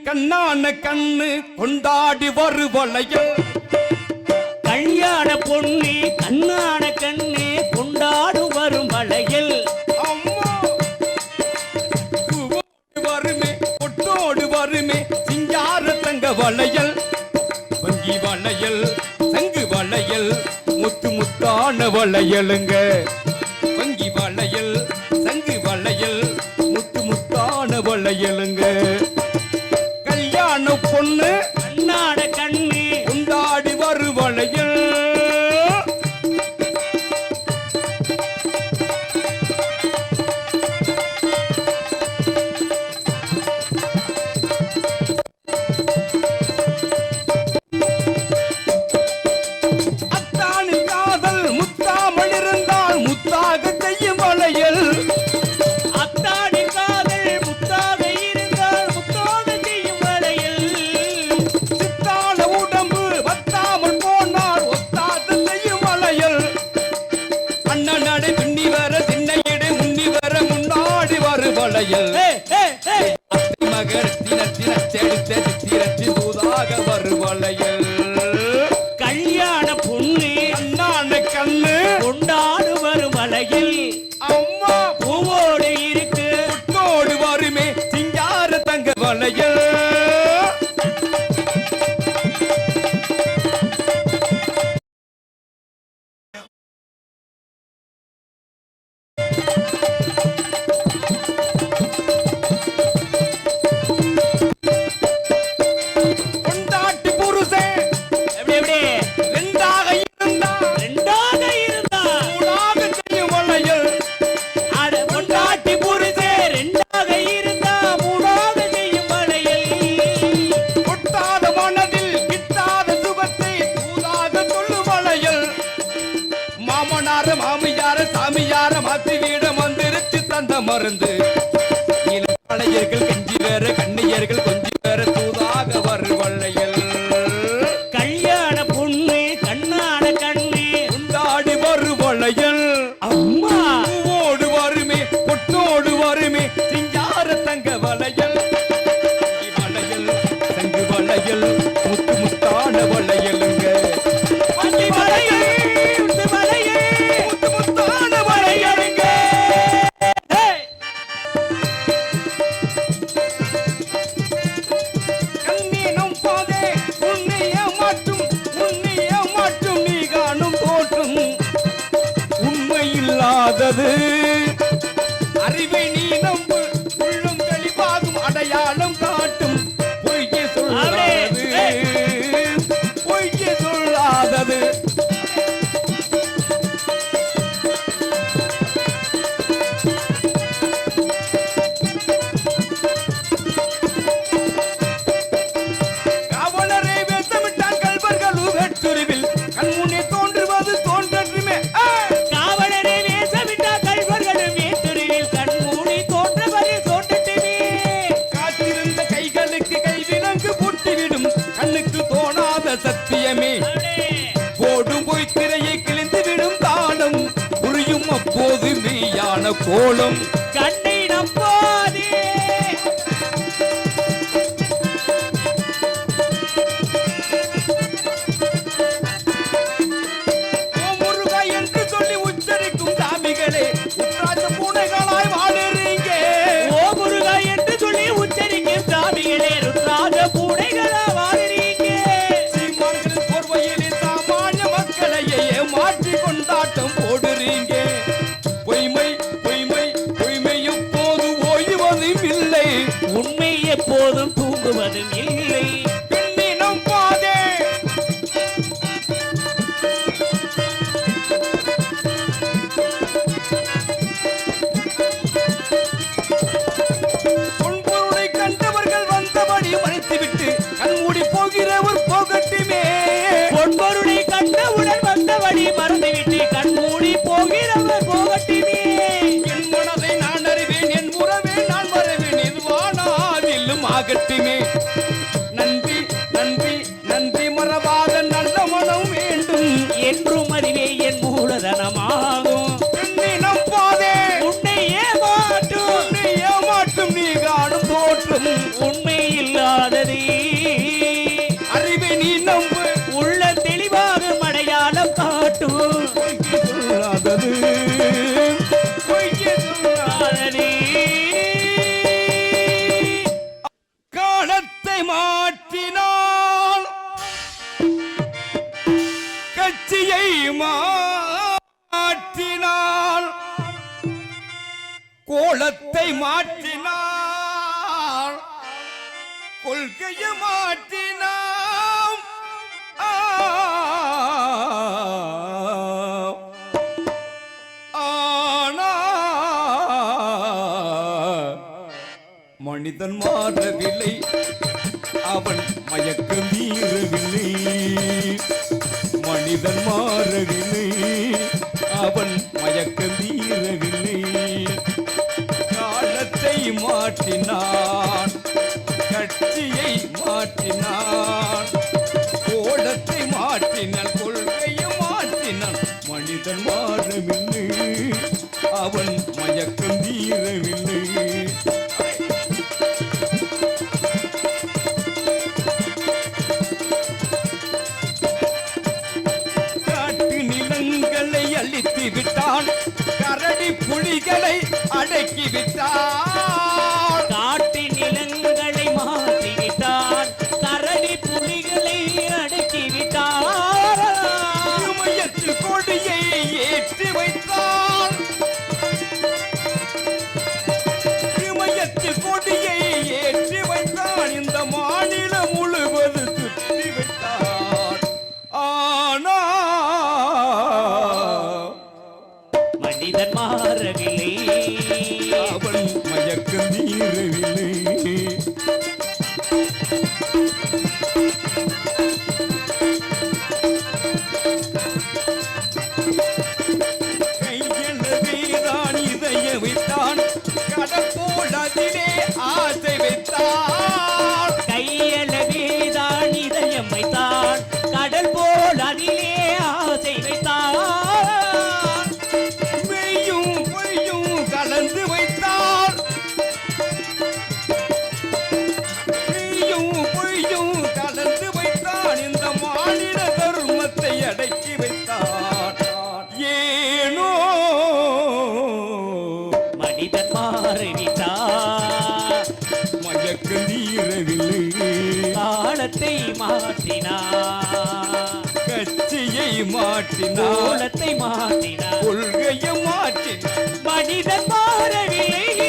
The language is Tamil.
கண்ணான கண்ணு கொண்டாடி வருவளையல் கல்யாண பொண்ணு கண்ணான கண்ணு கொண்டாடு வரும் வளையல் வருமே பொட்டோடு வருமே சிங்கார தங்க வளையல் வங்கி வளையல் சங்கு வளையல் முத்து முத்தான வளையலுங்க வங்கி வளையல் சங்கு வளையல் முத்து முத்தான வளையலுங்க கல்யாண பொண்ணு கண்ணான கண்ணு கொண்டாடி வரு வளையல் கல்யாண பொண்ணு கண்ணான கண்ணு கொண்டாடு வரும் வளையல் அம்மா பூவோடு இருக்கு புட்டோடு வருமே சிங்கார தங்க வளையல் மாமியார சாமியார மாத்தி வீட மந்திரிச்சு தந்த மருந்து இளைஞர்கள் கஞ்சி வேற கண்ணியர்கள் கொஞ்சி வேற தூதாக வரு வளையல் கல்யாண பொண்ணு கண்ணான கண்ணு கொண்டாடி வரு வளையல் அம்மா பூவோடு வருமே பொட்டோடு வருமே சிங்கார தங்க வளையல் வளையல் சங்கு வளையல் முத்து முத்தான வளையலுங்க அறிவை நீ நம்பு உள்ளும் தெளிவாகும் அடையாளம் காட்டும் பொய்யே சொல்லாதது பொய்யே சொல்லாதது காவலரை வேஷமிட்டான் கல்வர்கள் வெற்றுருவில் கண்முன்னே தோன்றுவது தோன்றற்றுமே சத்தியமே போடும் போய் திரையை கிழிந்து விடும் தானம் புரியும் அப்போது மெய்யான கோலம் கண்ணிடம் போதே முருகா என்று சொல்லி உச்சரிக்கும் சாமிகளே உற்றாச்ச பூனைகளாய் வாழுறீங்க ஓ முருகா என்று சொல்லி உச்சரிக்கும் சாமிகளே ருத்ராஜ பூனைகளா கொண்டாட்டம் போடுறீங்க பொய்மை பொய்மை பொய்மை எப்போது ஓய்வதும் இல்லை உண்மை எப்போதும் தூங்குவதும் இல்லை பெண்ணினம் பாதே பொன்பொருளை கண்டவர்கள் வந்தபடி மறைத்துவிட்டு கண்மூடி போகிறவர் போகட்டுமே பொன்பொருளை கண்டவுடன் வந்தபடி மறந்துவிட்டு கண்மூடி போகிறவர் போகட்டுமே என் மனதை நான் அறிவேன் என் உறவே நான் மறவேன் எதுவானாவிலும் ஆகட்டுமே நன்றி நன்றி நன்றி மறவாத நல்ல மனம் வேண்டும் என்றும் அறிவே என் மூலதனமாகும் பெண்ணினம் பாதே உன்னை ஏமாற்றும் நீ காணும் தோற்றும் உண்மை இல்லாதது மாற்றினாள் கோலத்தை மாற்றினாள் கொள்கையை மாற்றினாம் ஆனா மனிதன் மாறவில்லை அவன் மயக்கம் தீரவில்லை மனிதன் மாறவில்லை அவன் மயக்கம் தீரவில்லை காலத்தை மாற்றினான் கட்சியை மாற்றினான் கோலத்தை மாற்றினான் கொள்கையை மாற்றினான் மனிதன் மாறவில்லை அவன் மயக்கம் தீரவில்லை அழித்து விட்டான் கரடி புலிகளை அடக்கி விட்டான் காட்டு நிலங்களை மாற்றி விட்டான் கரடி புலிகளை அடக்கி விட்டான் இமயத்தில் கொடியை ஏற்றி வைத்தான் இமயத்தில் கொடியை ஏற்றி வைத்தான் இந்த மாநிலம் முழுவது சுற்றி விட்டான் ஆனா மனிதன் மாறவில்லை அவன் மயக்கம் தீரவில்லை கையெழுதான் இதய வைத்தான் கடல் போல் அதிலே ஆசை வைத்தான் கையளவேதான் இதயம் வைத்தான் கடல் போல் அதிலே ஆசை வைத்தான் மெய்யும் பொய்யும் கலந்து வைத்தார் மெய்யும் பொய்யும் கலந்து வைத்தான் இந்த மாநில தர்மத்தை அடக்கி வைத்தான் ஏனோ மனிதன் மாறிவிட்டான் மயக்கம் தீரவில்லை காலத்தை மாற்றினான் கட்சியை மாற்றினார் கோலத்தை மாற்றினான் கொள்கையை மாற்றினார் மனிதன் மாறவில்லை